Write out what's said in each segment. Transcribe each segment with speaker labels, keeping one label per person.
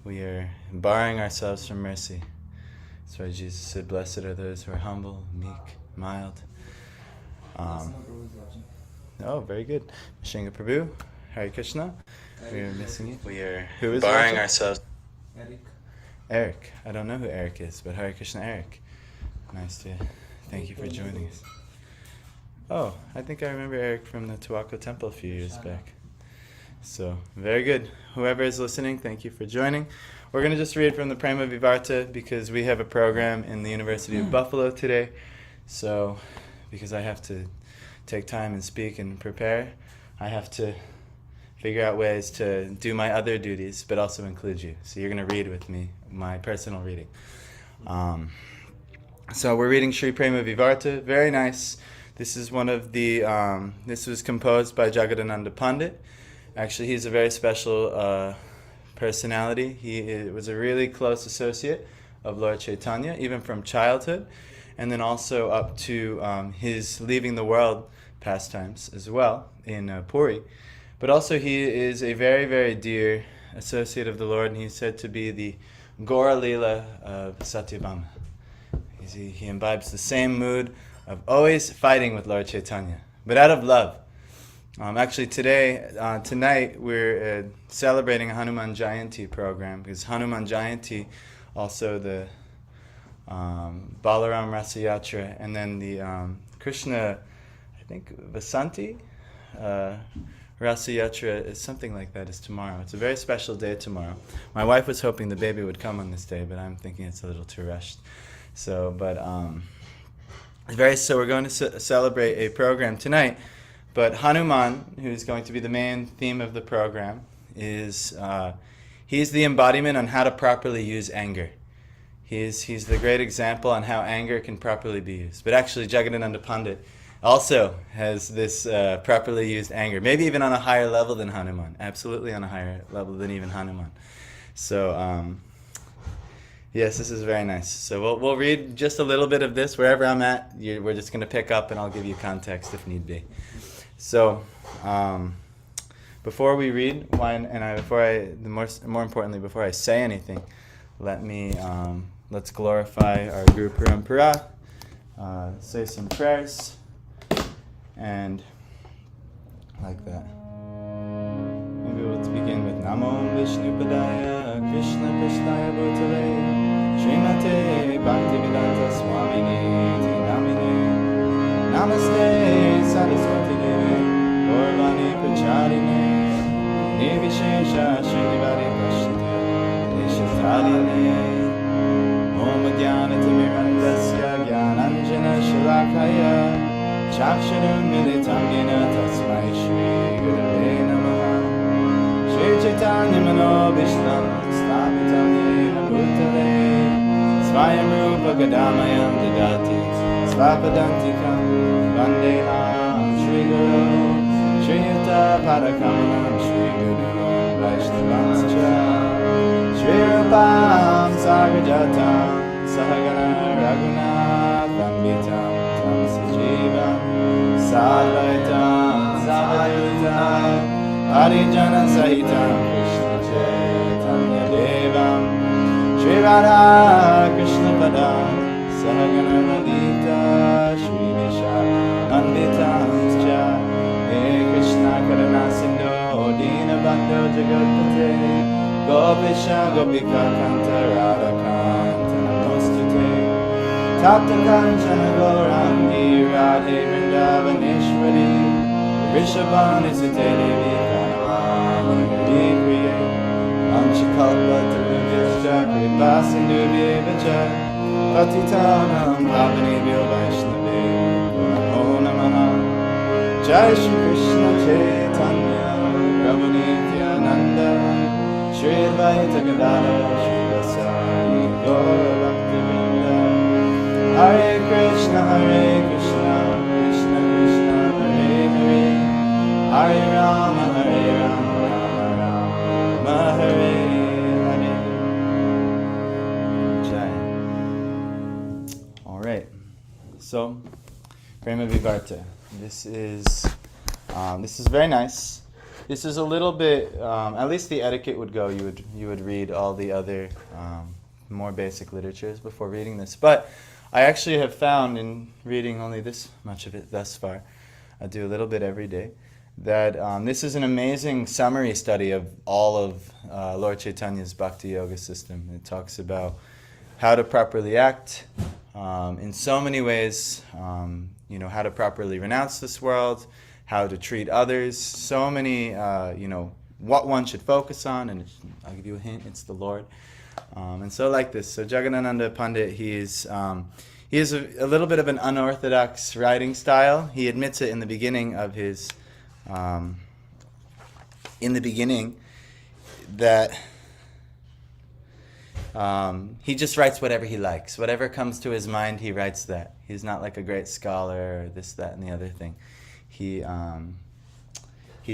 Speaker 1: We are barring ourselves from mercy. That's why Jesus said, "Blessed are those who are humble, meek, mild." Oh, very good. Shinga Prabhu, Hare Krishna. We are missing you. We are who is barring watching? Ourselves. Eric. I don't know who Eric is, but Hare Krishna, Eric. Nice to thank you for joining us. Oh, I think I remember Eric from the Tuaco Temple a few years back. So, very good. Whoever is listening, thank you for joining. We're going to just read from the Prema Vivarta because we have a program in the University of Buffalo today. So, because I have to take time and speak and prepare, I have to figure out ways to do my other duties, but also include you. So you're going to read with me, my personal reading. So we're reading Sri Prema Vivarta. Very nice. This is one of the, this was composed by Jagadananda Pandit. Actually, he's a very special personality. He was a really close associate of Lord Chaitanya, even from childhood, and then also up to his leaving the world pastimes as well in Puri. But also he is a very, very dear associate of the Lord, and he's said to be the Gaura Leela of Satyabhama. He imbibes the same mood of always fighting with Lord Chaitanya, but out of love. Actually tonight we're celebrating a Hanuman Jayanti program, because Hanuman Jayanti, also the Balaram Rasa Yatra, and then the Krishna, I think Vasanti Rasa Yatra is something like that, is tomorrow. It's a very special day tomorrow. My wife was hoping the baby would come on this day, but I'm thinking it's a little too rushed. So we're going to celebrate a program tonight. But Hanuman, who's going to be the main theme of the program, is he's the embodiment on how to properly use anger. He's the great example on how anger can properly be used. But actually, Jagadananda Pandit also has this properly used anger, maybe even on a higher level than Hanuman, absolutely on a higher level than even Hanuman. So, yes, this is very nice. So we'll read just a little bit of this. Wherever I'm at, we're just going to pick up and I'll give you context if need be. So, before we read, more importantly, before I say anything, let's glorify our Guru Parampara, say some prayers, and like that. Maybe we'll begin with Namo Vishnu Padaya Krishna Krishnaya Bhutale Srimate Bhaktivedanta Swamini Namine Namaste Saraswati Deve Gaurvani Pracharine Nirvishesha Srinivadi Prashrite Deshatarine Om Jnana Timirandasya Jnananjana Shalakaya Chakshurun Militam Yena Tasmai Shri Gurave Namaha Shri Chaitanya Mano Vishlam Stapitam Yena Bhutale Svayam Rupa Gadamayam Dadati Svapadantikam Vandeham Shri Guru Shri Yuta Padakamanam Shri Guru Vaishnavanscha Shri Rupam Sagrajatam Sahagana Raghunatham Vitam Tam Sajivam Sadvaitam Savayutam Harijana Sahitam Krishna Chaitanya Devam Shri Radha Krishna Padam Sahagana Lalita Shri Visha Nanditam Cha He Krishna Karana Sindhu Dina Bandhu Jagatpate Gopisha Gopika Kanta Radha Kanta Namostute Tapta Kanchana Gaurangi Radhe Vrindavaneshwari Rishabhani Sute Devi Pranamani Hari Priye Anchikalpa Tarubhyascha Kripa Sindhu Devacha Patitanam Pavanebhyo Vaishnaveyo Namo Namaha Jai Shri Krishna Chaitanya Prabhu Nityananda Shri Advaita Gadadhara Srivasari Gaura Bhaktivinoda Hare Krishna Krishna Krishna Hare Hare Hare Rama Rama Rama Hare Hare. Jai. All right. So, Prema Vivarta. This is very nice. This is a little bit, at least the etiquette would go. You would read all the other more basic literatures before reading this. But I actually have found in reading only this much of it thus far, I do a little bit every day, that this is an amazing summary study of all of Lord Chaitanya's Bhakti Yoga system. It talks about how to properly act in so many ways, how to properly renounce this world, how to treat others, so many, what one should focus on, and I'll give you a hint, it's the Lord. And so like this, so Jagadananda Pandit, he is a little bit of an unorthodox writing style. He admits it in the beginning of his, that he just writes whatever he likes. Whatever comes to his mind, he writes that. He's not like a great scholar or this, that, and the other thing. He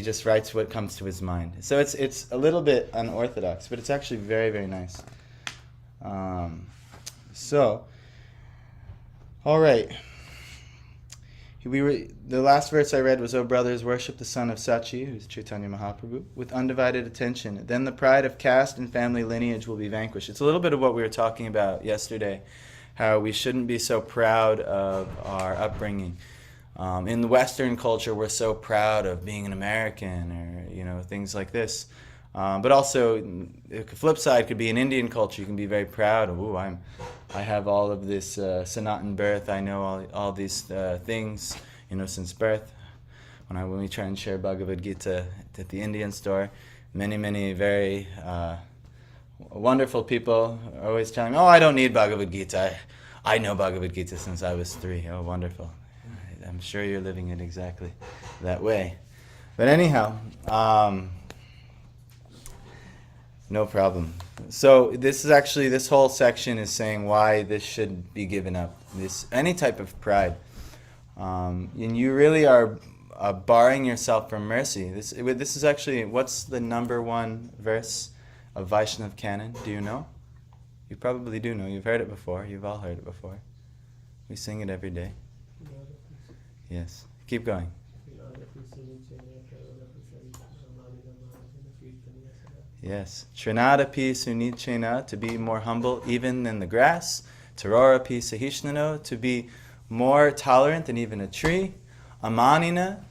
Speaker 1: just writes what comes to his mind. So it's a little bit unorthodox, but it's actually very, very nice. All right. The last verse I read was, "O brothers, worship the son of Sachi," who's Chaitanya Mahaprabhu, "with undivided attention. Then the pride of caste and family lineage will be vanquished." It's a little bit of what we were talking about yesterday, how we shouldn't be so proud of our upbringing. In the Western culture, we're so proud of being an American, or things like this. But also, the flip side could be in Indian culture. You can be very proud of, I have all of this Sanatan birth. I know all these things, since birth. When we try and share Bhagavad Gita at the Indian store, many very wonderful people are always telling me, "Oh, I don't need Bhagavad Gita. I know Bhagavad Gita since I was 3. Oh, wonderful. I'm sure you're living it exactly that way." But anyhow, no problem. So this whole section is saying why this should be given up. Any type of pride. And you really are barring yourself from mercy. This is actually, what's the number 1 verse of Vaishnav canon? Do you know? You probably do know. You've heard it before. You've all heard it before. We sing it every day. Yes. Keep going. Yes. Trinadapi sunichena, to be more humble even than the grass. Tarorapi sahishnano, to be more tolerant than even a tree. Amanina,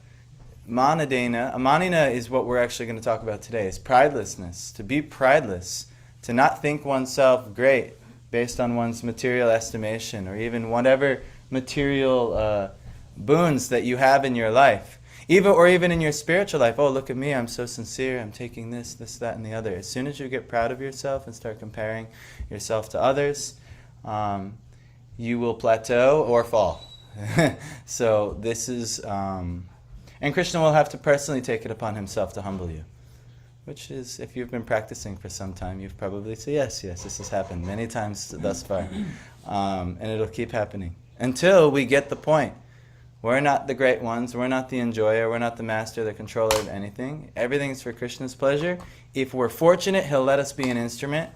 Speaker 1: manadena. Amanina is what we're actually going to talk about today. It's pridelessness. To be prideless. To not think oneself great based on one's material estimation or even whatever material boons that you have in your life. Even in your spiritual life. Oh, look at me, I'm so sincere, I'm taking this, that, and the other. As soon as you get proud of yourself and start comparing yourself to others, you will plateau or fall. So this is, and Krishna will have to personally take it upon himself to humble you. Which is, if you've been practicing for some time, you've probably said, yes, this has happened many times thus far. And it'll keep happening. Until we get the point. We're not the great ones, we're not the enjoyer, we're not the master, the controller of anything. Everything's for Krishna's pleasure. If we're fortunate, he'll let us be an instrument.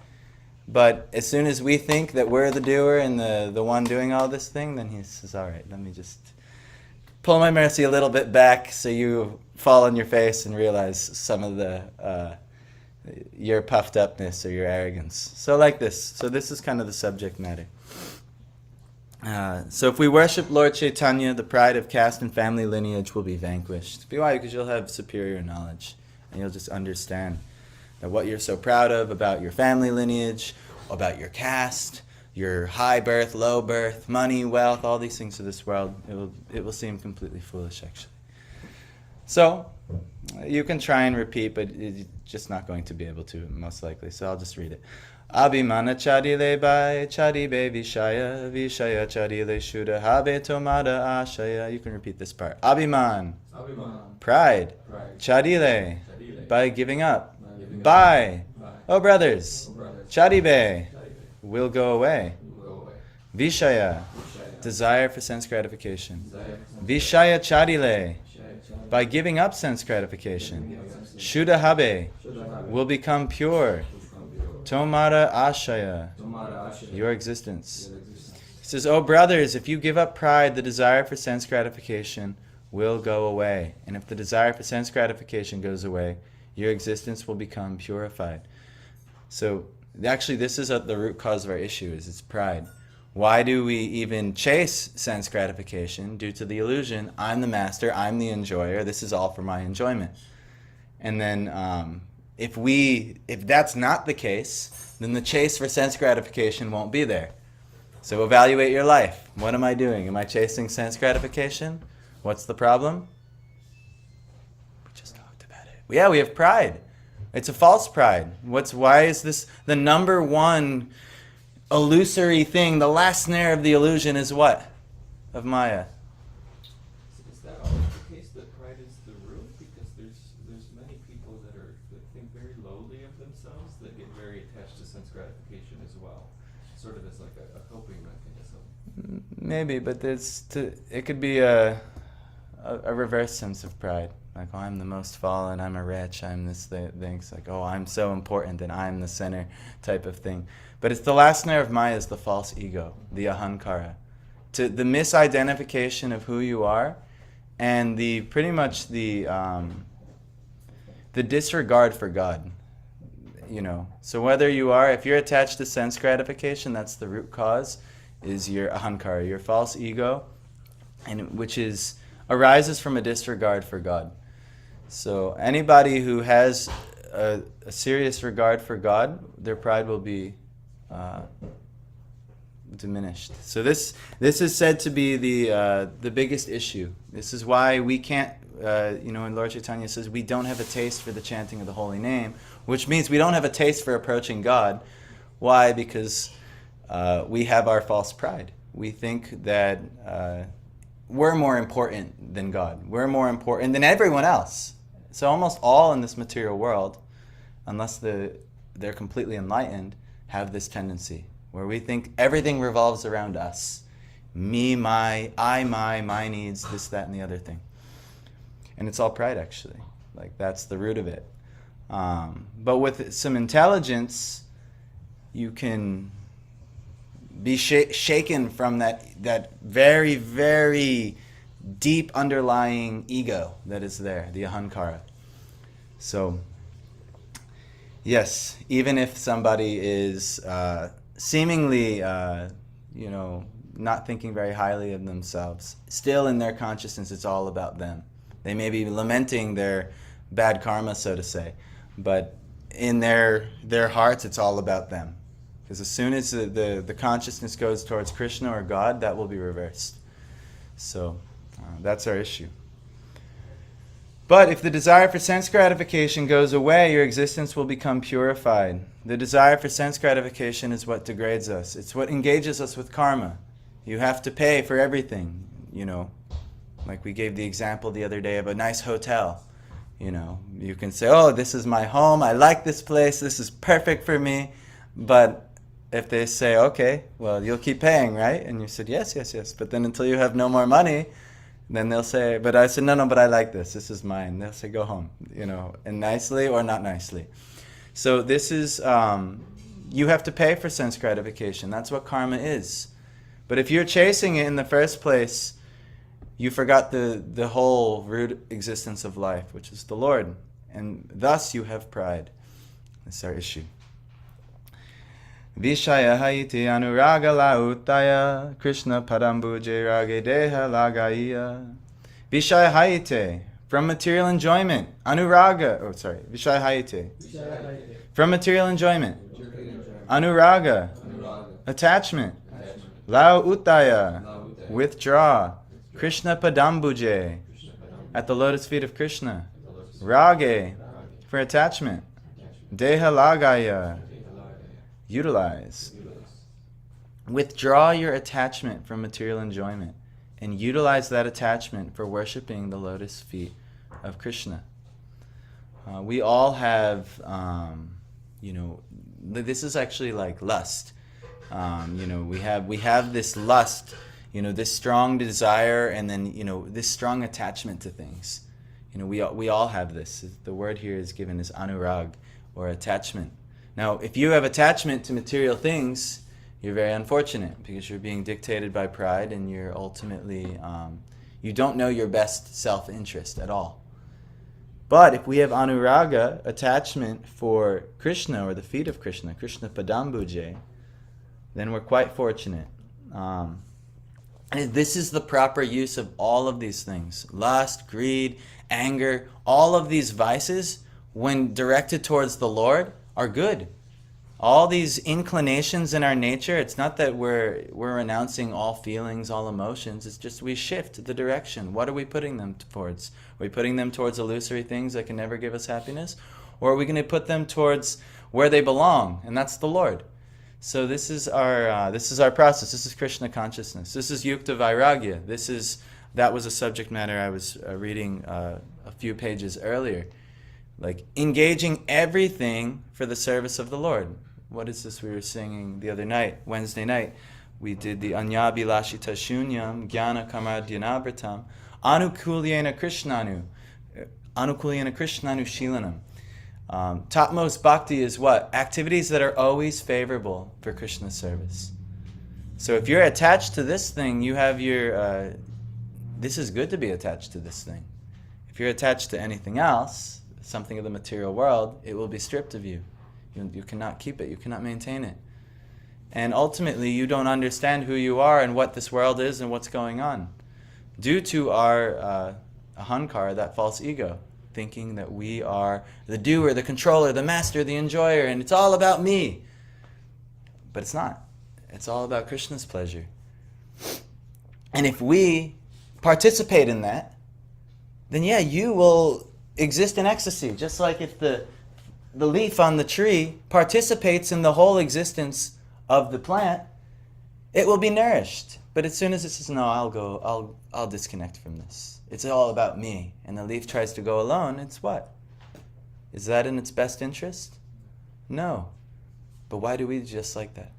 Speaker 1: But as soon as we think that we're the doer and the one doing all this thing, then he says, all right, let me just pull my mercy a little bit back so you fall on your face and realize some of your puffed upness or your arrogance. So like this. So this is kind of the subject matter. So if we worship Lord Chaitanya, the pride of caste and family lineage will be vanquished. Why? Because you'll have superior knowledge. And you'll just understand that what you're so proud of about your family lineage, about your caste, your high birth, low birth, money, wealth, all these things of this world, it will seem completely foolish, actually. So you can try and repeat, but you're just not going to be able to, most likely. So I'll just read it. Abhimana chadile bai chadibe vishaya vishaya chadile shuddha habe tomada ashaya. You can repeat this part. Abhiman, pride. Chadile, by giving up. Bai, oh brothers. Chadibe, will go away. Vishaya, desire for sense gratification. Vishaya chadile, by giving up sense gratification. Shuddha habe, will become pure. Tomara ashaya, your existence. He says, oh brothers, if you give up pride, the desire for sense gratification, will go away. And if the desire for sense gratification goes away, your existence will become purified. So actually, this is the root cause of our issue, is it's pride. Why do we even chase sense gratification? Due to the illusion, I'm the master, I'm the enjoyer, this is all for my enjoyment. And then if that's not the case, then the chase for sense gratification won't be there. So evaluate your life. What am I doing? Am I chasing sense gratification? What's the problem? We just talked about it. Yeah, we have pride. It's a false pride. Why is this the number one illusory thing? The last snare of the illusion is what? Of Maya.
Speaker 2: Is that always the case, that pride is the root? Because there's many people that think very lowly of themselves, that get very attached to sense gratification as well, sort of as like a coping mechanism.
Speaker 1: Maybe, but it could be a reverse sense of pride. Like, oh, I'm the most fallen, I'm a wretch, I'm this thing. It's like, oh, I'm so important and I'm the center type of thing. But it's the last snare of Maya is the false ego, the ahankara. The misidentification of who you are, and pretty much the disregard for God. So whether if you're attached to sense gratification, that's the root cause, is your ahankara, your false ego, and which arises from a disregard for God. So anybody who has a serious regard for God, their pride will be diminished. So this is said to be the biggest issue. This is why we can't, and Lord Chaitanya says we don't have a taste for the chanting of the holy name, which means we don't have a taste for approaching God. Why? Because we have our false pride. We think that we're more important than God. We're more important than everyone else. So almost all in this material world, unless they're completely enlightened, have this tendency where we think everything revolves around us. Me, my needs, this, that, and the other thing. And it's all pride, actually. Like, that's the root of it. But with some intelligence, you can be shaken from that very, very deep underlying ego that is there, the ahankara. So, yes, even if somebody is seemingly, not thinking very highly of themselves, still in their consciousness it's all about them. They may be lamenting their bad karma, so to say, but in their hearts it's all about them. Because as soon as the consciousness goes towards Krishna or God, that will be reversed. So that's our issue. But if the desire for sense gratification goes away, your existence will become purified. The desire for sense gratification is what degrades us. It's what engages us with karma. You have to pay for everything, Like we gave the example the other day of a nice hotel. You can say, oh, this is my home, I like this place, this is perfect for me. But if they say, okay, well, you'll keep paying, right? And you said, yes. But then until you have no more money, then they'll say, but I said, no, but I like this. This is mine. They'll say, go home, and nicely or not nicely. So this is, you have to pay for sense gratification. That's what karma is. But if you're chasing it in the first place, you forgot the whole root existence of life, which is the Lord. And thus you have pride. That's our issue. Vishaya haiti anuraga lautaya Krishna padambuje rage deha lagaya. Vishaya haite, from material enjoyment. Anuraga, Vishaya haite. From material enjoyment. Anuraga, attachment. Lau utaya, withdraw. Krishna padambuje, at the lotus feet of Krishna. Rage, for attachment. Deha lagaya, utilize. Withdraw your attachment from material enjoyment and utilize that attachment for worshiping the lotus feet of Krishna. We all have, this is actually like lust. We have this lust, this strong desire, and then, this strong attachment to things. We all have this. The word here is given as anurag, or attachment. Now, if you have attachment to material things, you're very unfortunate because you're being dictated by pride, and you're ultimately, You don't know your best self-interest at all. But if we have anuraga, attachment for Krishna or the feet of Krishna, Krishna Padambuje, then we're quite fortunate. And this is the proper use of all of these things. Lust, greed, anger, all of these vices, when directed towards the Lord, are good. All these inclinations in our nature, it's not that we're renouncing all feelings, all emotions. It's just we shift the direction. What are we putting them towards? Are we putting them towards illusory things that can never give us happiness? Or are we going to put them towards where they belong? And that's the Lord. So this is our process. This is Krishna consciousness. This is Yukta Vairagya. That was a subject matter I was reading a few pages earlier. Like engaging everything for the service of the Lord. What is this we were singing the other night, Wednesday night? We did the Anyabi Lashita Shunyam, Jnana Kamadhyanabratam, Anukulyena Krishnanu Shilanam. Topmost bhakti is what? Activities that are always favorable for Krishna's service. So if you're attached to this thing, you have your... this is good to be attached to this thing. If you're attached to anything else, something of the material world, it will be stripped of you. You cannot keep it. You cannot maintain it. And ultimately, you don't understand who you are and what this world is and what's going on. Due to our ahankara, that false ego, thinking that we are the doer, the controller, the master, the enjoyer, and it's all about me. But it's not. It's all about Krishna's pleasure. And if we participate in that, then yeah, you will exist in ecstasy. Just like if the leaf on the tree participates in the whole existence of the plant, it will be nourished. But as soon as it says, no, I'll disconnect from this. It's all about me. And the leaf tries to go alone, it's what? Is that in its best interest? No. But why do we just like that?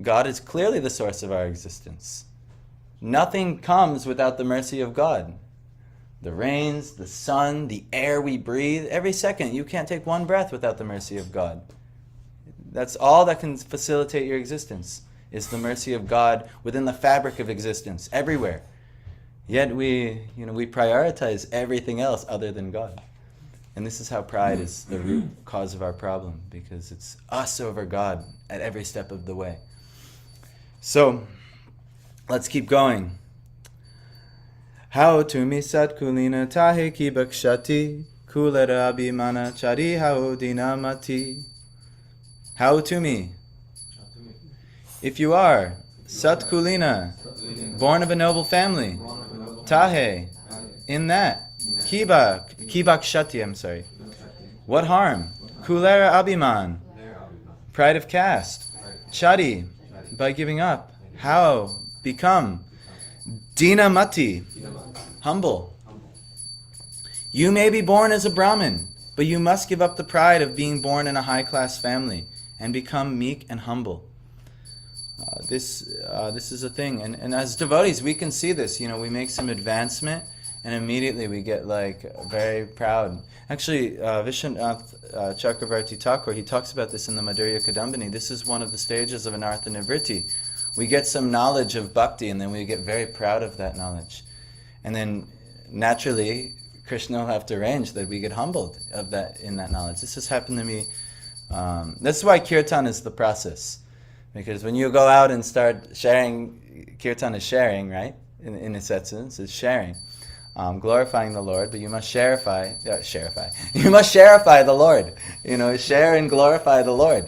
Speaker 1: God is clearly the source of our existence. Nothing comes without the mercy of God. The rains, the sun, the air we breathe, every second. You can't take one breath without the mercy of God. That's all that can facilitate your existence, is the mercy of God within the fabric of existence, everywhere. Yet we prioritize everything else other than God. And this is how pride is the root cause of our problem, because it's us over God at every step of the way. So, let's keep going. How to mi sat kulina tahe ki bakshati kulera abhimana chari how dinamati. How to me? If you are sat kulina, born of a noble family, tahe, in that, ki bakshati, I'm sorry. What harm? Kulera abhiman, pride of caste, chari, by giving up. How? Become dinamati, humble. You may be born as a Brahmin, but you must give up the pride of being born in a high-class family and become meek and humble. This is a thing. And as devotees, we can see this. We make some advancement, and immediately we get very proud. Actually, Vishwanath Chakravarti Thakur, he talks about this in the Madhurya Kadambini. This is one of the stages of anartha nivritti. We get some knowledge of bhakti, and then we get very proud of that knowledge. And then, naturally, Krishna will have to arrange that we get humbled in that knowledge. This has happened to me. That's why kirtan is the process. Because when you go out and start sharing, kirtan is sharing, right? In its essence, it's sharing. Glorifying the Lord, but you must sharify. You must sharify the Lord. Share and glorify the Lord.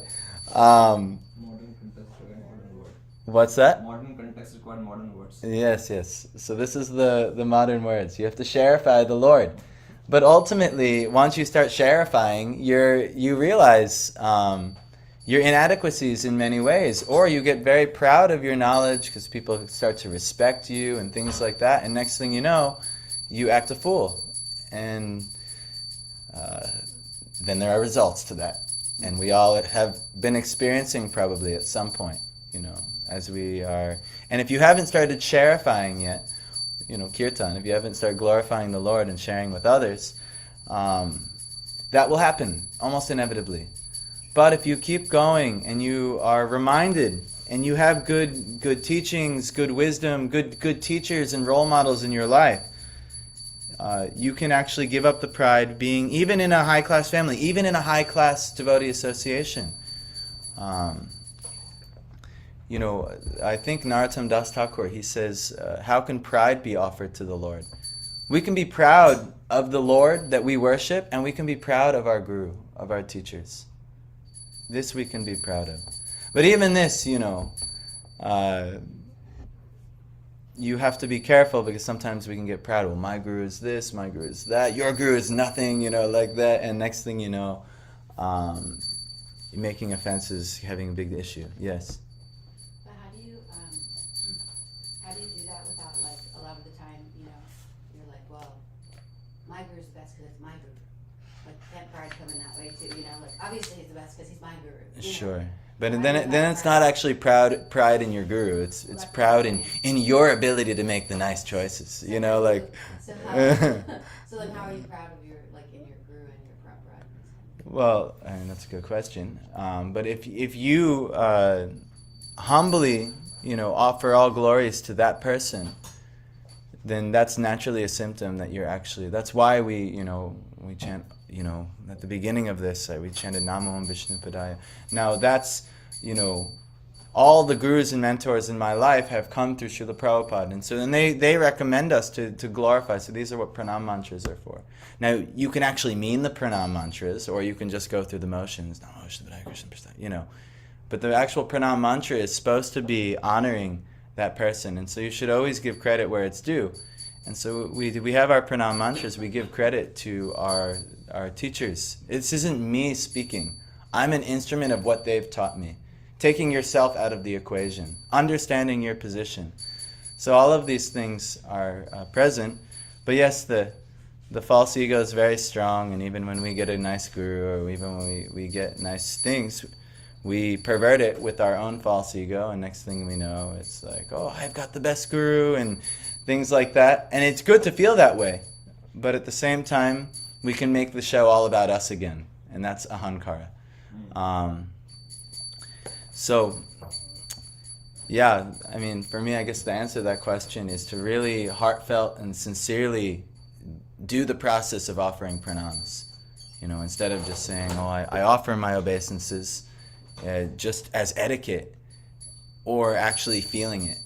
Speaker 1: What's that?
Speaker 3: Modern context requires modern words.
Speaker 1: Yes. So this is the modern words. You have to sharify the Lord. But ultimately, once you start sharifying, you realize your inadequacies in many ways. Or you get very proud of your knowledge because people start to respect you and things like that. And next thing you know, you act a fool. And then there are results to that. And we all have been experiencing probably at some point, as we are. And if you haven't started sharifying yet, kirtan, if you haven't started glorifying the Lord and sharing with others, that will happen almost inevitably. But if you keep going and you are reminded and you have good teachings, good wisdom, good teachers and role models in your life, you can actually give up the pride being even in a high-class family, even in a high-class devotee association. I think Narottam Das Thakur, he says, how can pride be offered to the Lord? We can be proud of the Lord that we worship, and we can be proud of our guru, of our teachers. This we can be proud of. But even this, you have to be careful, because sometimes we can get proud. Well, my guru is this, my guru is that, your guru is nothing, like that. And next thing you know, making offenses, having a big issue. Yes?
Speaker 4: But how do you do that without, like, a lot of the time, you're like, well, my guru's the best because it's my guru. Like, can't pride come in that way too, like, obviously he's the best because he's my guru.
Speaker 1: Sure. But then it's not actually pride in your guru. It's proud in your ability to make the nice choices.
Speaker 4: So how are you proud of your, like, in your guru and your pride?
Speaker 1: Well, that's a good question. But if you humbly, offer all glories to that person, then that's naturally a symptom that you're actually. That's why we chant. At the beginning of this, we chanted Namo Vishnu Padaya. Now that's, all the gurus and mentors in my life have come through Srila Prabhupada. And so then they recommend us to glorify. So these are what pranam mantras are for. Now, you can actually mean the pranam mantras, or you can just go through the motions. Namo Vishnu Padaya Krishna Prasad, But the actual pranam mantra is supposed to be honoring that person. And so you should always give credit where it's due. And so we have our pranam mantras. We give credit to our teachers. This isn't me speaking. I'm an instrument of what they've taught me. Taking yourself out of the equation. Understanding your position. So all of these things are present. But yes, the false ego is very strong. And even when we get a nice guru, or even when we get nice things, we pervert it with our own false ego. And next thing we know, it's like, oh, I've got the best guru, and things like that. And it's good to feel that way. But at the same time, we can make the show all about us again. And that's ahankara. For me, I guess the answer to that question is to really heartfelt and sincerely do the process of offering pranams. Instead of just saying, oh, I offer my obeisances just as etiquette, or actually feeling it.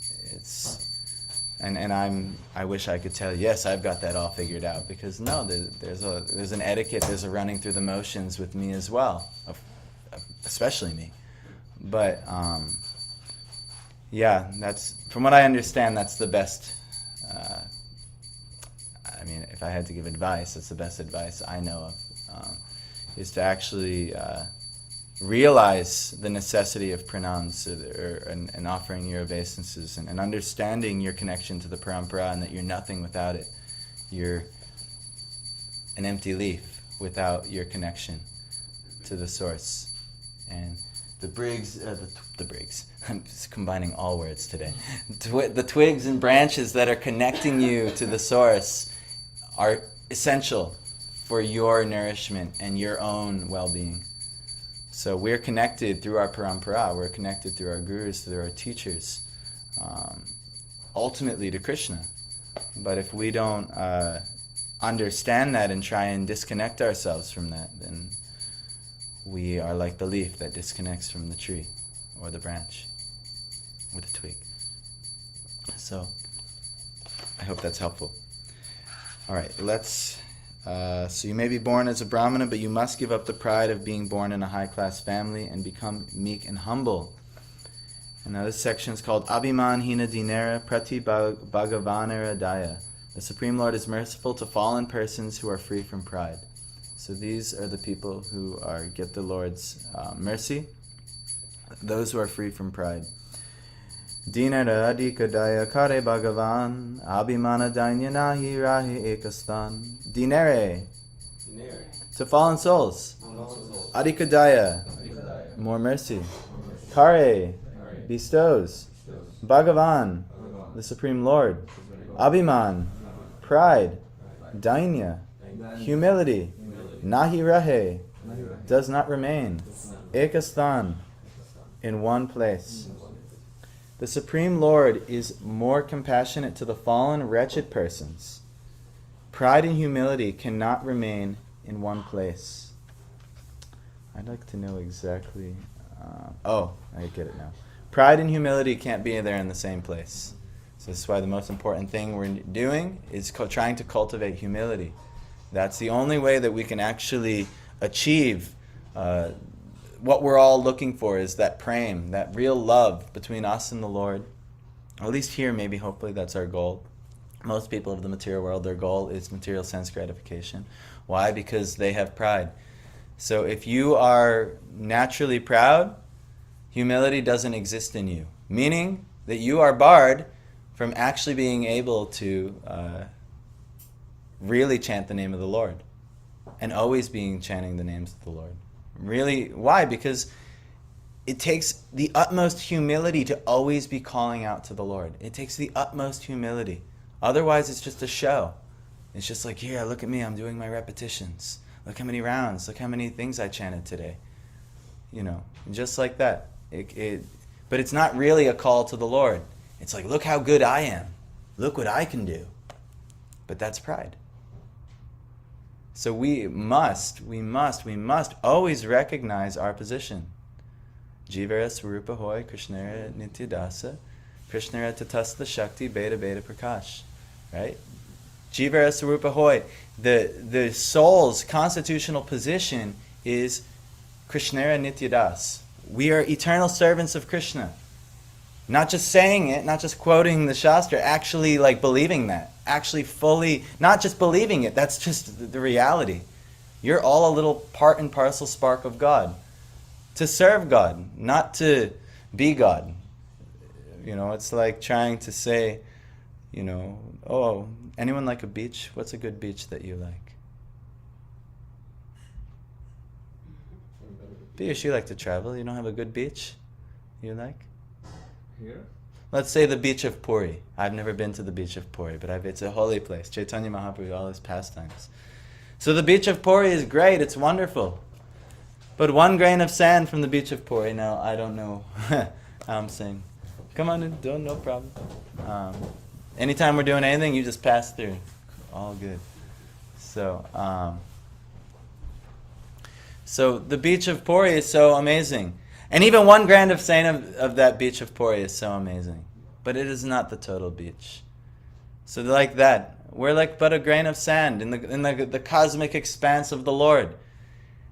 Speaker 1: I wish I could tell you, yes, I've got that all figured out, because no, there's an etiquette, there's a running through the motions with me as well, especially me. But that's, from what I understand, that's the best. If I had to give advice, that's the best advice I know of, is to actually realize the necessity of pranams and offering your obeisances, and understanding your connection to the parampara, and that you're nothing without it. You're an empty leaf without your connection to the source. And the Briggs, I'm just combining all words today. The twigs and branches that are connecting you to the source are essential for your nourishment and your own well-being. So we're connected through our parampara, we're connected through our gurus, through our teachers, ultimately to Krishna. But if we don't understand that and try and disconnect ourselves from that, then we are like the leaf that disconnects from the tree, or the branch, or the twig. So I hope that's helpful. All right, so you may be born as a Brahmana, but you must give up the pride of being born in a high-class family and become meek and humble. And now this section is called Abhiman Hina Dinera Prati Bhagavanera Daya. The Supreme Lord is merciful to fallen persons who are free from pride. So these are the people who get the Lord's mercy, those who are free from pride. Dinara adhika daya kare bhagavan, abhimana dainya nahi rahi ekastan. Dinere, to fallen souls. Adhika daya, more mercy. Kare, bestows. Bhagavan, the Supreme Lord. Abhiman, pride. Dainya, humility. Nahi rahe, does not remain. Ekastan, in one place. The Supreme Lord is more compassionate to the fallen, wretched persons. Pride and humility cannot remain in one place. I'd like to know exactly. I get it now. Pride and humility can't be there in the same place. So this is why the most important thing we're doing is trying to cultivate humility. That's the only way that we can actually achieve what we're all looking for, is that prem, that real love between us and the Lord. Or at least here, maybe, hopefully, that's our goal. Most people of the material world, their goal is material sense gratification. Why? Because they have pride. So if you are naturally proud, humility doesn't exist in you. Meaning that you are barred from actually being able to really chant the name of the Lord. And always being chanting the names of the Lord. Really, why? Because it takes the utmost humility to always be calling out to the Lord. It takes the utmost humility. Otherwise, it's just a show. It's just like, here, look at me, I'm doing my repetitions. Look how many rounds, look how many things I chanted today. Just like that. But it's not really a call to the Lord. It's like, look how good I am. Look what I can do. But that's pride. So we must always recognize our position. Jivara Swarupa Hoy, Krishnara Nityadasa, Krishnara Tatastha Shakti, Beta Beta Prakash. Right? Jivara Swarupa Hoy. The soul's constitutional position is Krishnara Nityadas. We are eternal servants of Krishna. Not just saying it, not just quoting the Shastra, actually believing that. Actually fully, not just believing it, that's just the reality. You're all a little part and parcel spark of God. To serve God, not to be God. It's like trying to say, oh, anyone like a beach? What's a good beach that you like? Piyush, you like to travel. You don't have a good beach you like?
Speaker 2: Here?
Speaker 1: Let's say the beach of Puri. I've never been to the beach of Puri, but it's a holy place. Chaitanya Mahaprabhu, all his pastimes. So the beach of Puri is great. It's wonderful. But one grain of sand from the beach of Puri, now I don't know how I'm saying. Come on, no problem. Anytime we're doing anything, you just pass through. All good. So the beach of Puri is so amazing. And even one grain of sand of that beach of Puri is so amazing. But it is not the total beach. So like that. We're like but a grain of sand in the cosmic expanse of the Lord.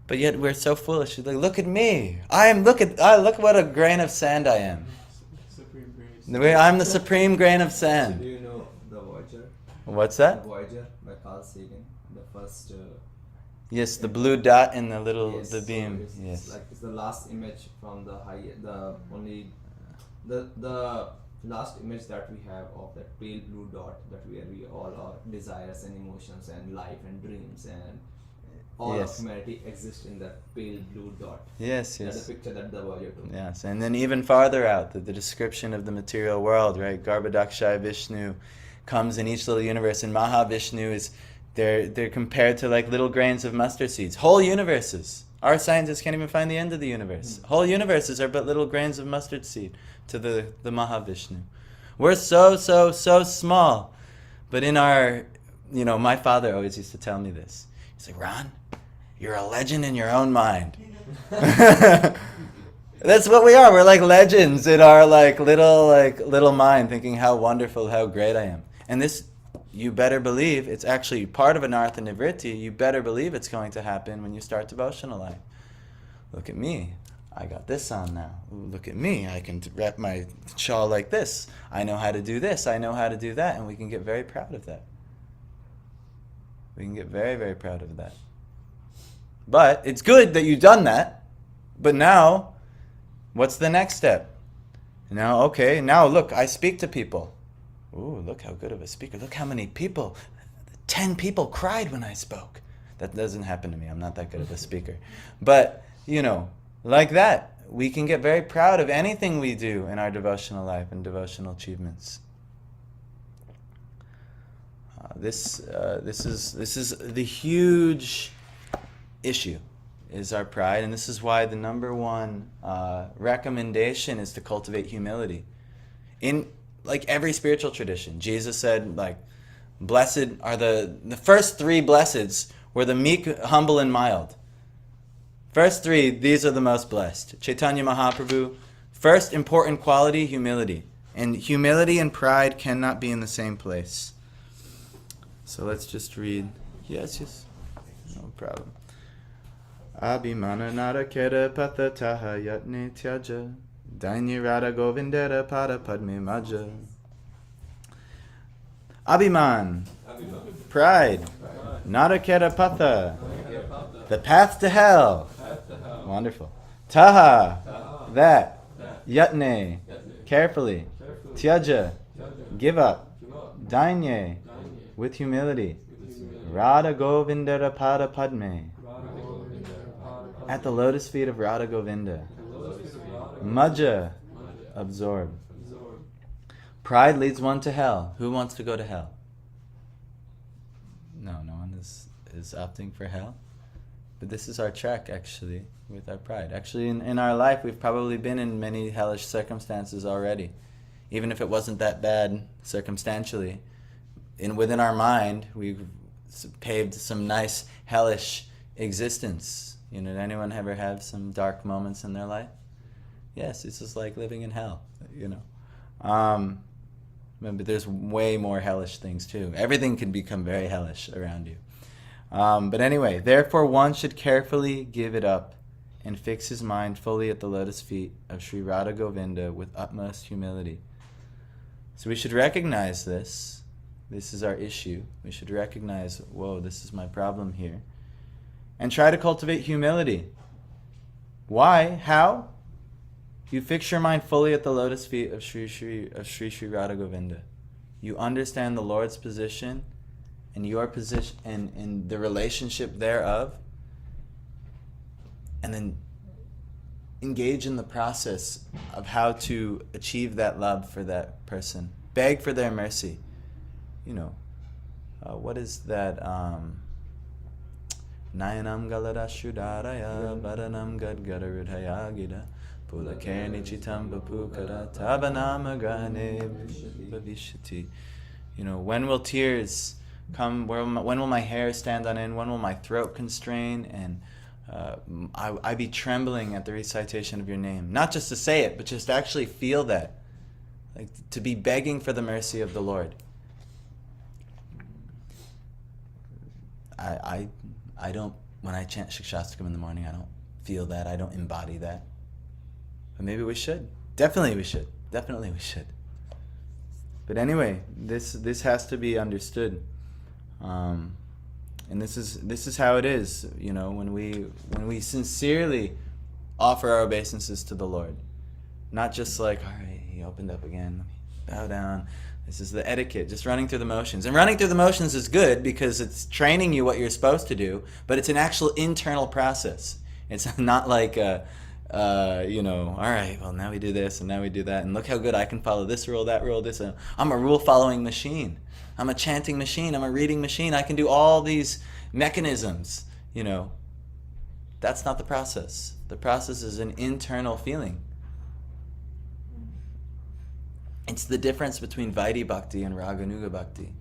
Speaker 1: But yet we're so foolish. We're like, look at me. Look what a grain of sand I am.
Speaker 2: Supreme grace.
Speaker 1: I'm the supreme grain of
Speaker 3: So
Speaker 1: sand.
Speaker 3: do you know the Voyager?
Speaker 1: What's
Speaker 3: The
Speaker 1: that?
Speaker 3: Voyager by Carl Sagan, the first.
Speaker 1: Yes, the blue dot in the little
Speaker 3: Yes,
Speaker 1: the
Speaker 3: so
Speaker 1: beam.
Speaker 3: it's
Speaker 1: Yes.
Speaker 3: it's the last image from the last image that we have of that pale blue dot where we all our desires and emotions and life and dreams and all
Speaker 1: Yes.
Speaker 3: of humanity exists in that pale blue dot.
Speaker 1: Yes,
Speaker 3: That's
Speaker 1: yes.
Speaker 3: the picture that the Voyager took.
Speaker 1: Yes, and then even farther out, the description of the material world, right? Garbhodakshaya Vishnu comes in each little universe, and Mahavishnu is, they're compared to like little grains of mustard seeds. Whole universes. Our scientists can't even find the end of the universe. Whole universes are but little grains of mustard seed to the Mahavishnu. We're so small. But in our, my father always used to tell me this. He's like, Ron, you're a legend in your own mind. That's what we are. We're like legends in our little mind, thinking how wonderful, how great I am. And this, you better believe, it's actually part of an artha nivritti. You better believe it's going to happen when you start devotional life. Look at me. I got this on now. Ooh, look at me. I can wrap my shawl like this. I know how to do this. I know how to do that. And we can get very proud of that. We can get very, very proud of that. But it's good that you've done that. But now, what's the next step? Now, look, I speak to people. Ooh, look how good of a speaker. Look how many people. 10 people cried when I spoke. That doesn't happen to me. I'm not that good of a speaker. But, like that, we can get very proud of anything we do in our devotional life and devotional achievements. This is the huge issue, is our pride, and this is why the number one recommendation is to cultivate humility. In like every spiritual tradition, Jesus said, like, blessed are the first three blesseds were the meek, humble, and mild. First three, these are the most blessed. Chaitanya Mahaprabhu, first important quality, humility. And humility and pride cannot be in the same place. So let's just read. Yes. No problem. Abhimana nara kera patha taha yatne tyaja. Daini rada govindera pada padme maja. Abhiman. Pride. Nara kera patha. The path to hell. Wonderful. Taha. That. Yatne. Carefully. Tyaja. Give up. Dainye. With humility. Radha Govindara Pada Padme. At the lotus feet of Radha Govinda. Majja. Absorb. Pride leads one to hell. Who wants to go to hell? No one is opting for hell. But this is our trek, actually, with our pride. Actually, in our life, we've probably been in many hellish circumstances already. Even if it wasn't that bad circumstantially. Within our mind, we've paved some nice hellish existence. Did anyone ever have some dark moments in their life? Yes, it's just like living in hell, But there's way more hellish things too. Everything can become very hellish around you. But anyway, therefore one should carefully give it up and fix his mind fully at the lotus feet of Sri Radha Govinda with utmost humility. So we should recognize this. This is our issue. We should recognize, whoa, this is my problem here. And try to cultivate humility. Why? How? You fix your mind fully at the lotus feet of Sri Radha Govinda. You understand the Lord's position and your position and the relationship thereof. And then engage in the process of how to achieve that love for that person. Beg for their mercy. What is that? Nayanam galada shudaraya badanam gadgadarudhaya gida pulakeni chitam bapukara tabanama grahane bhavishati. When will tears come? When will my hair stand on end? When will my throat constrain? And I be trembling at the recitation of your name. Not just to say it, but just to actually feel that. Like to be begging for the mercy of the Lord. I don't, when I chant Shikshastakam in the morning, I don't feel that, I don't embody that. But maybe we should. Definitely we should. But anyway, this has to be understood. And this is how it is, when we sincerely offer our obeisances to the Lord. Not just like, all right, he opened up again, bow down. This is the etiquette, just running through the motions. And running through the motions is good because it's training you what you're supposed to do, but it's an actual internal process. It's not like, all right, well, now we do this and now we do that, and look how good I can follow this rule, that rule, this. I'm a rule-following machine. I'm a chanting machine. I'm a reading machine. I can do all these mechanisms, That's not the process. The process is an internal feeling. It's the difference between Vaidhi Bhakti and Raganuga Bhakti.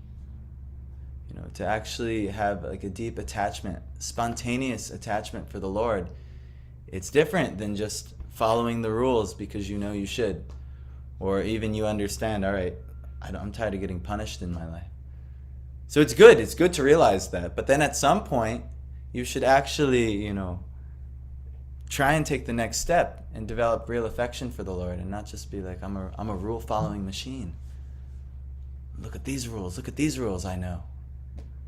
Speaker 1: To actually have like a deep attachment, spontaneous attachment for the Lord, it's different than just following the rules because you should. Or even you understand, all right, I'm tired of getting punished in my life. So it's good to realize that. But then at some point, you should actually, try and take the next step and develop real affection for the Lord and not just be like, I'm a rule-following machine. Look at these rules I know.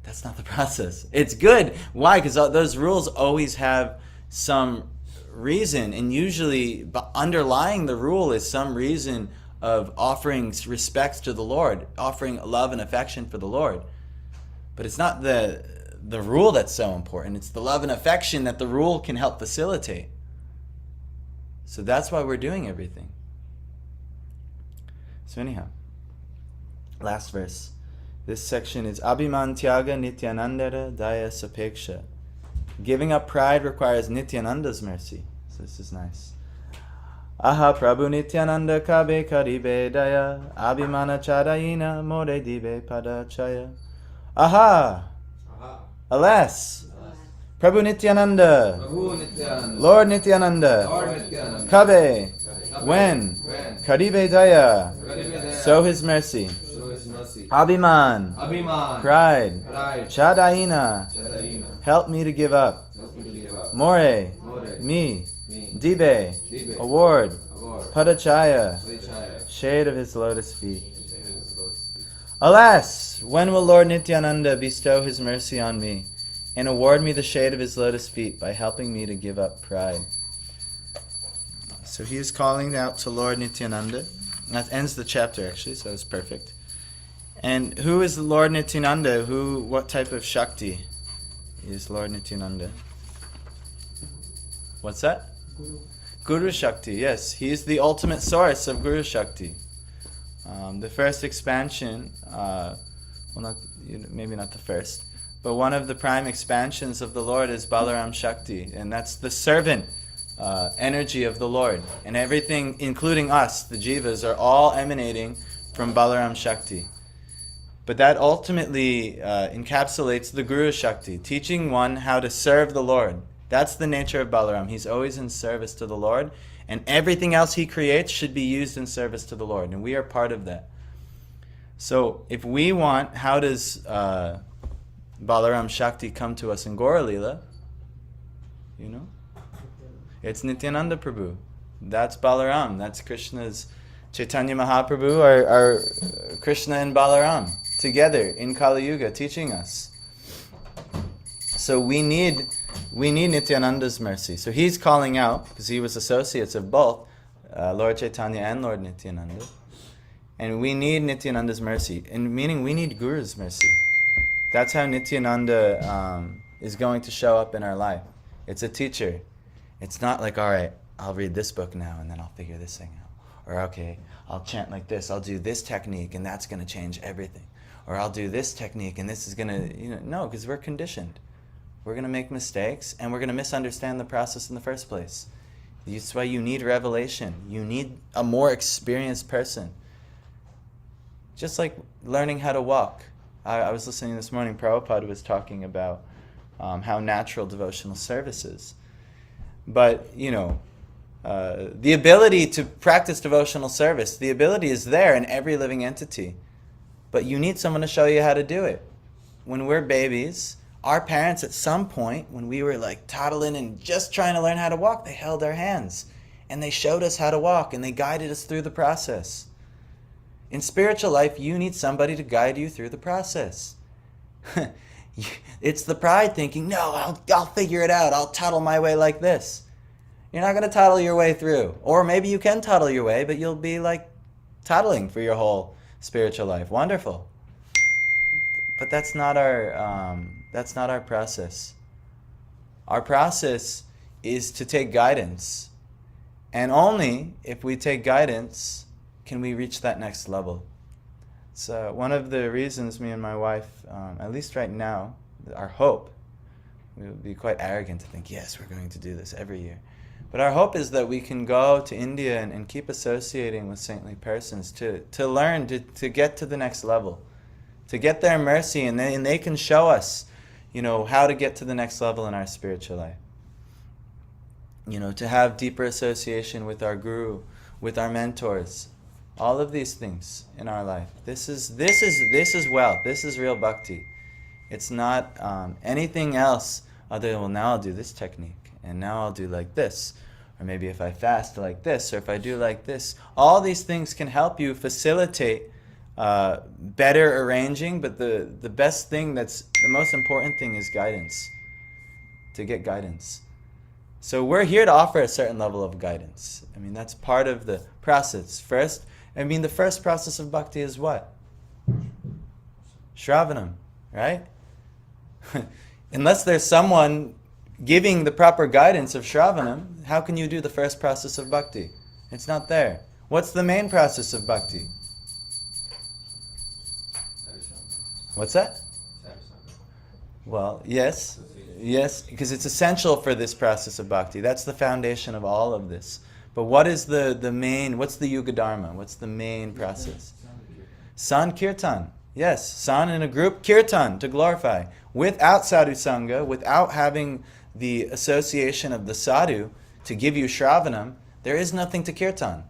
Speaker 1: That's not the process. It's good. Why? Because those rules always have some reason, and usually underlying the rule is some reason of offering respect to the Lord, offering love and affection for the Lord. But it's not the rule that's so important. It's the love and affection that the rule can help facilitate. So that's why we're doing everything. So anyhow, last verse. This section is Abhiman Tyaga Nityanandara Daya Sapeksha. Giving up pride requires Nityananda's mercy. So this is nice. Aha Prabhu Nityananda Kabe Karibe Daya Abhimana Chadayina More Dibe Padachaya. Aha! Alas! Prabhu Nityananda,
Speaker 3: Prabhu Nityananda,
Speaker 1: Lord Nityananda,
Speaker 3: Lord Nityananda,
Speaker 1: Kabe, when, Karibe Daya,
Speaker 3: Karibe
Speaker 1: show his mercy,
Speaker 3: show his mercy.
Speaker 1: Abhiman,
Speaker 3: Abhiman,
Speaker 1: pride,
Speaker 3: pride,
Speaker 1: Chadayina,
Speaker 3: Chadayina,
Speaker 1: help me to give up,
Speaker 3: help me to give up.
Speaker 1: More,
Speaker 3: More,
Speaker 1: me,
Speaker 3: me,
Speaker 1: Dibe,
Speaker 3: Dibe,
Speaker 1: award,
Speaker 3: award,
Speaker 1: Padachaya,
Speaker 3: Parichaya,
Speaker 1: shade of his lotus feet. Alas, when will Lord Nityananda bestow his mercy on me and award me the shade of his lotus feet by helping me to give up pride? So he is calling out to Lord Nityananda. That ends the chapter, actually, so it's perfect. And who is Lord Nityananda? What type of Shakti is Lord Nityananda? What's that? Guru Shakti, yes. He is the ultimate source of Guru Shakti. The first expansion, maybe not the first, but one of the prime expansions of the Lord is Balaram Shakti, and that's the servant energy of the Lord. And everything, including us, the Jivas, are all emanating from Balaram Shakti. But that ultimately encapsulates the Guru Shakti, teaching one how to serve the Lord. That's the nature of Balaram. He's always in service to the Lord, and everything else he creates should be used in service to the Lord, and we are part of that. So if we want, how does Balaram Shakti come to us in Gaura Leela? You know? It's Nityananda Prabhu. That's Balaram. That's Krishna's, Chaitanya Mahaprabhu are Krishna and Balaram together in Kali Yuga teaching us. So we need Nityananda's mercy. So he's calling out, because he was associates of both Lord Chaitanya and Lord Nityananda. And we need Nityananda's mercy, and meaning we need Guru's mercy. That's how Nityananda is going to show up in our life. It's a teacher. It's not like, all right, I'll read this book now and then I'll figure this thing out. Or okay, I'll chant like this, I'll do this technique and that's going to change everything. Or I'll do this technique and this is going to, no, because we're conditioned. We're going to make mistakes and we're going to misunderstand the process in the first place. That's why you need revelation. You need a more experienced person. Just like learning how to walk. I was listening this morning, Prabhupada was talking about how natural devotional service is. But, the ability to practice devotional service, the ability is there in every living entity. But you need someone to show you how to do it. When we're babies, our parents at some point, when we were like toddling and just trying to learn how to walk, they held our hands and they showed us how to walk and they guided us through the process. In spiritual life, you need somebody to guide you through the process. It's the pride thinking, no, I'll figure it out. I'll toddle my way like this. You're not going to toddle your way through. Or maybe you can toddle your way, but you'll be like toddling for your whole spiritual life. Wonderful. But that's not our process. Our process is to take guidance. And only if we take guidance can we reach that next level. So one of the reasons me and my wife, at least right now, our hope, we would be quite arrogant to think, yes, we're going to do this every year. But our hope is that we can go to India and keep associating with saintly persons to learn, to get to the next level, to get their mercy, and they can show us, how to get to the next level in our spiritual life. To have deeper association with our guru, with our mentors, all of these things in our life. This is wealth. This is real bhakti. It's not anything else other than, well, now I'll do this technique, and now I'll do like this, or maybe if I fast like this, or if I do like this. All these things can help you facilitate better arranging, but the best thing, the most important thing is guidance, to get guidance. So we're here to offer a certain level of guidance. That's part of the process. The first process of bhakti is what? Shravanam, right? Unless there's someone giving the proper guidance of Shravanam, how can you do the first process of bhakti? It's not there. What's the main process of bhakti? What's that? Well, yes, because it's essential for this process of bhakti. That's the foundation of all of this. But what is the main, what's the Yuga Dharma? What's the main process? Sankirtan. Yes, san in a group, kirtan, to glorify. Without sadhu sangha, without having the association of the sadhu to give you shravanam, there is nothing to kirtan.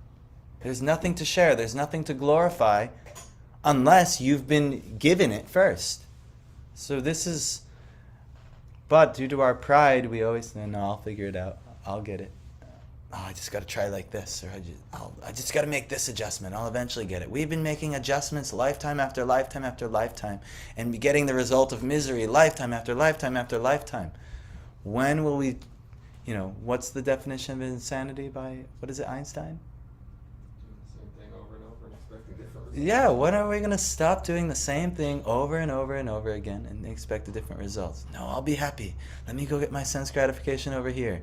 Speaker 1: There's nothing to share. There's nothing to glorify unless you've been given it first. So this is, but due to our pride, we always say, no, I'll figure it out. I'll get it. Oh, I just got to try like this, or I just got to make this adjustment. I'll eventually get it. We've been making adjustments lifetime after lifetime after lifetime, and getting the result of misery lifetime after lifetime after lifetime. When will we, what's the definition of insanity by, what is it, Einstein?
Speaker 2: Doing the same thing over and over and expecting different results.
Speaker 1: Yeah, when are we going to stop doing the same thing over and over and over again and expect a different results? No, I'll be happy. Let me go get my sense gratification over here.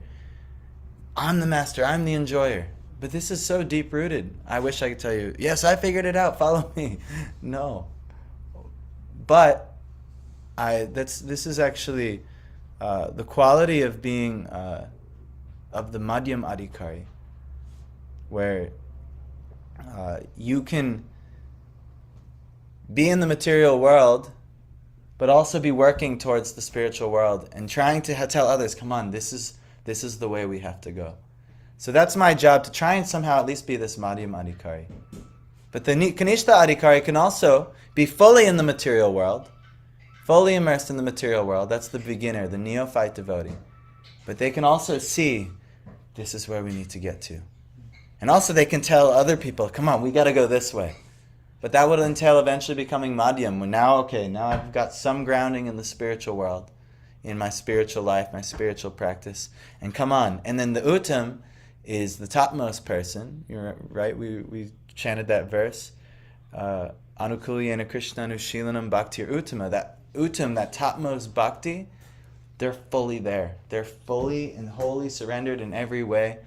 Speaker 1: I'm the master, I'm the enjoyer. But this is so deep-rooted. I wish I could tell you, yes, I figured it out, follow me. No. But this is actually the quality of being, of the Madhyam Adhikari, where you can be in the material world, but also be working towards the spiritual world and trying to tell others, come on, this is the way we have to go. So that's my job, to try and somehow at least be this Madhyam Adhikari. But the Kanishta Adhikari can also be fully in the material world, fully immersed in the material world. That's the beginner, the neophyte devotee. But they can also see, this is where we need to get to. And also they can tell other people, come on, we got to go this way. But that would entail eventually becoming Madhyam. When now I've got some grounding in the spiritual world, in my spiritual life, my spiritual practice. And come on. And then the Uttam is the topmost person. You're right, we chanted that verse. Anukulyena Krishna Anushilanam Bhaktir Uttama. That Uttam, that topmost bhakti, they're fully there. They're fully and wholly surrendered in every way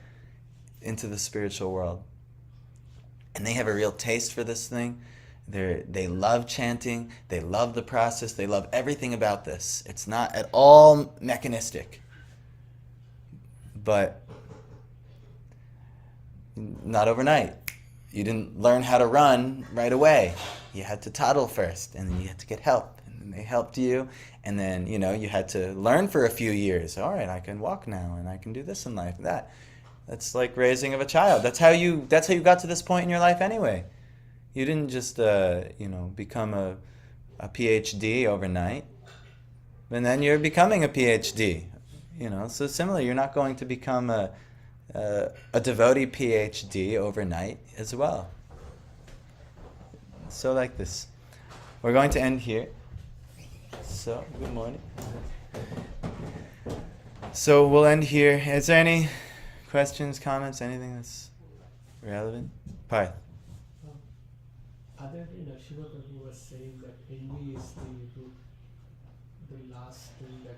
Speaker 1: into the spiritual world. And they have a real taste for this thing. They love chanting, they love the process, they love everything about this. It's not at all mechanistic. But not overnight. You didn't learn how to run right away. You had to toddle first, and then you had to get help. And then they helped you, and then you had to learn for a few years. All right, I can walk now, and I can do this in life, that. That's like raising of a child. That's how you got to this point in your life anyway. You didn't just become a PhD overnight, and then you're becoming a PhD. So similar. You're not going to become a devotee PhD overnight as well. So like this. We're going to end here. So good morning. So we'll end here. Is there any questions, comments, anything that's relevant? Parth.
Speaker 5: Other than Shiva Prabhu was saying that envy is the last thing that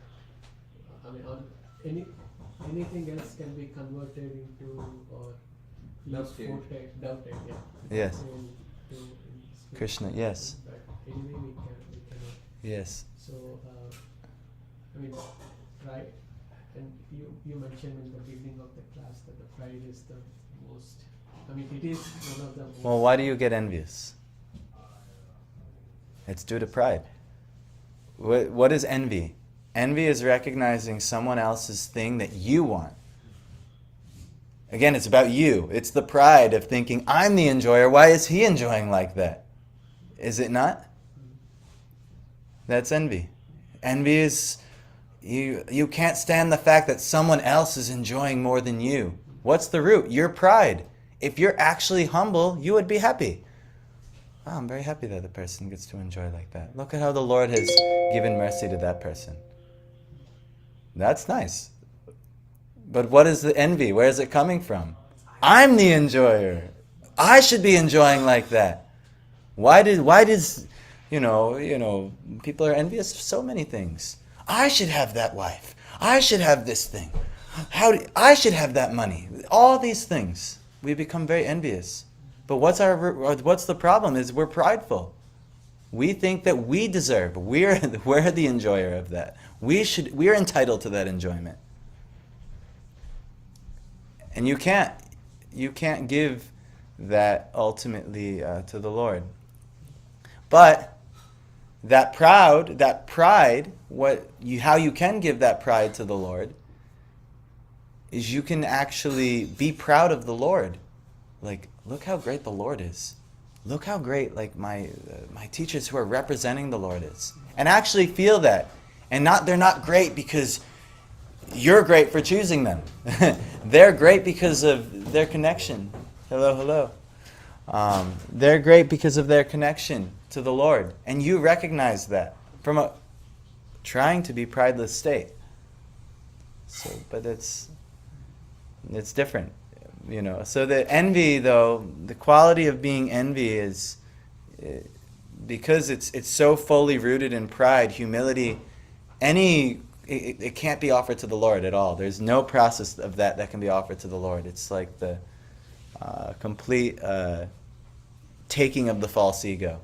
Speaker 5: anything else can be converted into or
Speaker 3: Doubted.
Speaker 5: Doubted, yeah.
Speaker 1: Yes.
Speaker 5: In
Speaker 1: Krishna, yes.
Speaker 5: But anyway, we cannot.
Speaker 1: Yes.
Speaker 5: So, pride, and you mentioned in the beginning of the class that the pride is the most, it is one of the most.
Speaker 1: Well, why do you get envious? It's due to pride. What is envy? Envy is recognizing someone else's thing that you want. Again, it's about you. It's the pride of thinking, I'm the enjoyer. Why is he enjoying like that? Is it not? That's envy. Envy is, you can't stand the fact that someone else is enjoying more than you. What's the root? Your pride. If you're actually humble, you would be happy. Oh, I'm very happy that the person gets to enjoy like that. Look at how the Lord has given mercy to that person. That's nice. But what is the envy? Where is it coming from? I'm the enjoyer. I should be enjoying like that. Why does people are envious of so many things. I should have that wife. I should have this thing. I should have that money. All these things. We become very envious. But what's the problem is we're prideful. We think that we deserve. We're the enjoyer of that. We're entitled to that enjoyment. And you can't you can't give that ultimately to the Lord. But that pride, how you can give that pride to the Lord is you can actually be proud of the Lord. Like, look how great the Lord is. Look how great, like, my teachers who are representing the Lord is. And actually feel that. And they're not great because you're great for choosing them. They're great because of their connection. Hello. They're great because of their connection to the Lord. And you recognize that from a trying to be prideless state. So, but it's different, you know. So the envy, though, the quality of being envy is, because it's so fully rooted in pride, humility, it can't be offered to the Lord at all. There's no process of that can be offered to the Lord. It's like the complete taking of the false ego.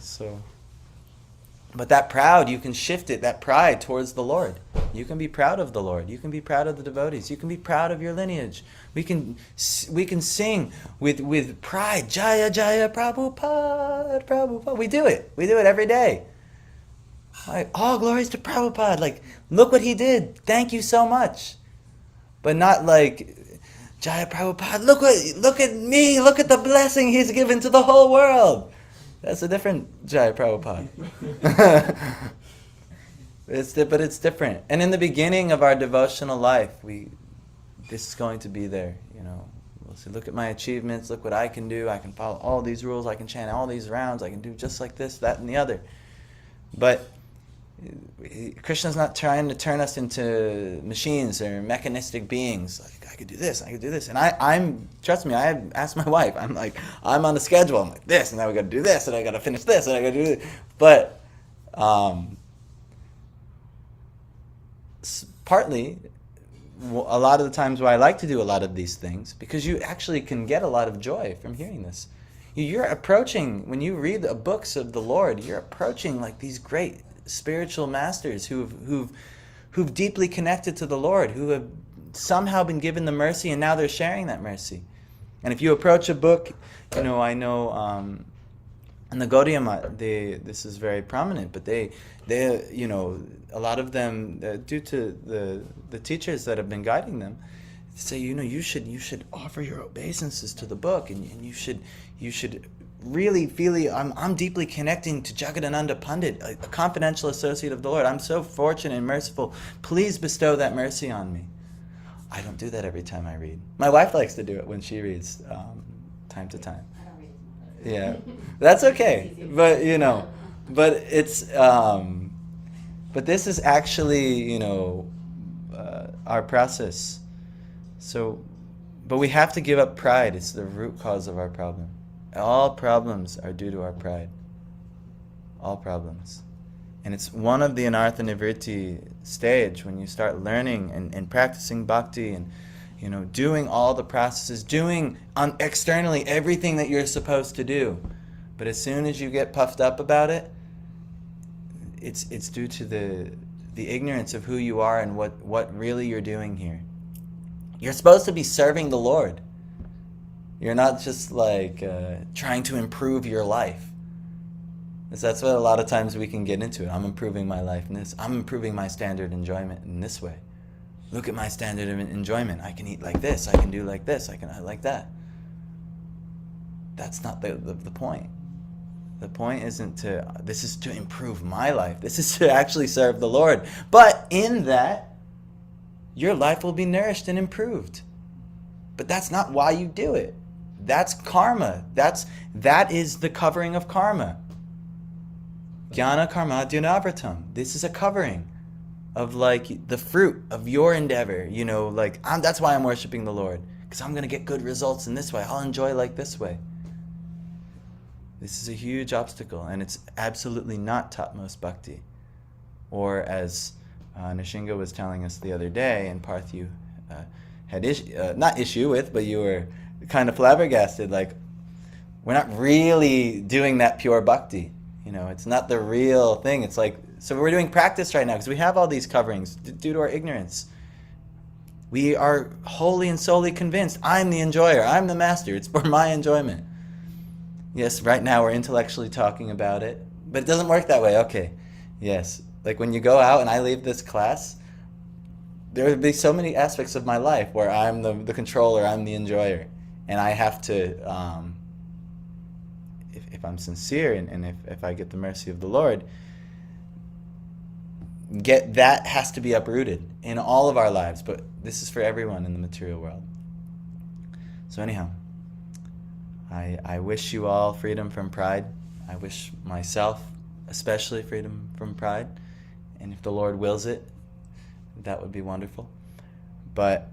Speaker 1: So, but that proud, you can shift it, that pride, towards the Lord. You can be proud of the Lord. You can be proud of the devotees. You can be proud of your lineage. We can sing with pride, Jaya Jaya Prabhupada, Prabhupada. We do it every day. Like, all glories to Prabhupada. Like, look what he did. Thank you so much. But not like, Jaya Prabhupada, look at me. Look at the blessing he's given to the whole world. That's a different Jaya Prabhupada. But it's different. And in the beginning of our devotional life, this is going to be there. You know, we'll say, look at my achievements. Look what I can do. I can follow all these rules. I can chant all these rounds. I can do just like this, that, and the other. But Krishna's not trying to turn us into machines or mechanistic beings. Like, I could do this, and I'm trust me. I asked my wife. I'm like, I'm on the schedule. I'm like this, and now we got to do this, and I got to finish this, and I got to do this. But partly, a lot of the times why I like to do a lot of these things, because you actually can get a lot of joy from hearing this. You're approaching, when you read the books of the Lord, you're approaching like these great spiritual masters who've deeply connected to the Lord, who have somehow been given the mercy, and now they're sharing that mercy. And if you approach a book, you know, I know in the Gaudiya Math, this is very prominent, but they you know, a lot of them, due to the teachers that have been guiding them, say, you know, you should offer your obeisances to the book, and you should really feel, I'm deeply connecting to Jagadananda Pandit, a confidential associate of the Lord. I'm so fortunate and merciful. Please bestow that mercy on me. I don't do that every time I read. My wife likes to do it when she reads, time to time.
Speaker 4: I don't read as much.
Speaker 1: Yeah, that's okay. But you know, but it's but this is actually, you know, our process. So, but we have to give up pride. It's the root cause of our problem. All problems are due to our pride. All problems. And it's one of the anartha nivritti stage, when you start learning and practicing bhakti, and, you know, doing all the processes, doing externally everything that you're supposed to do. But as soon as you get puffed up about it, it's due to the ignorance of who you are and what really you're doing here. You're supposed to be serving the Lord. You're not just like trying to improve your life. That's what a lot of times we can get into it. I'm improving my life in this. I'm improving my standard enjoyment in this way. Look at my standard of enjoyment. I can eat like this. I can do like this. I like that. That's not the point. The point isn't this is to improve my life. This is to actually serve the Lord. But in that, your life will be nourished and improved. But that's not why you do it. That's karma. That is the covering of karma. Jnana karma dunavratam. This is a covering of like the fruit of your endeavor. You know, like that's why I'm worshiping the Lord, because I'm going to get good results in this way. I'll enjoy like this way. This is a huge obstacle, and it's absolutely not topmost bhakti. Or as Nishinga was telling us the other day, and Parth, you had not issue with, but you were kind of flabbergasted, like, we're not really doing that pure bhakti. You know, it's not the real thing. It's like, so we're doing practice right now because we have all these coverings due to our ignorance. We are wholly and solely convinced, I'm the enjoyer, I'm the master, it's for my enjoyment. Yes, right now we're intellectually talking about it, but it doesn't work that way. Okay, yes. Like when you go out and I leave this class, there would be so many aspects of my life where I'm the controller, I'm the enjoyer. And I have to, if I'm sincere and if I get the mercy of the Lord, that has to be uprooted in all of our lives. But this is for everyone in the material world. So anyhow, I wish you all freedom from pride. I wish myself especially freedom from pride. And if the Lord wills it, that would be wonderful. But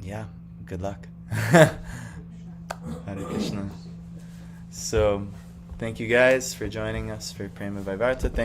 Speaker 1: yeah, good luck. Hare Krishna. So thank you guys for joining us for Prema Vivarta. Thank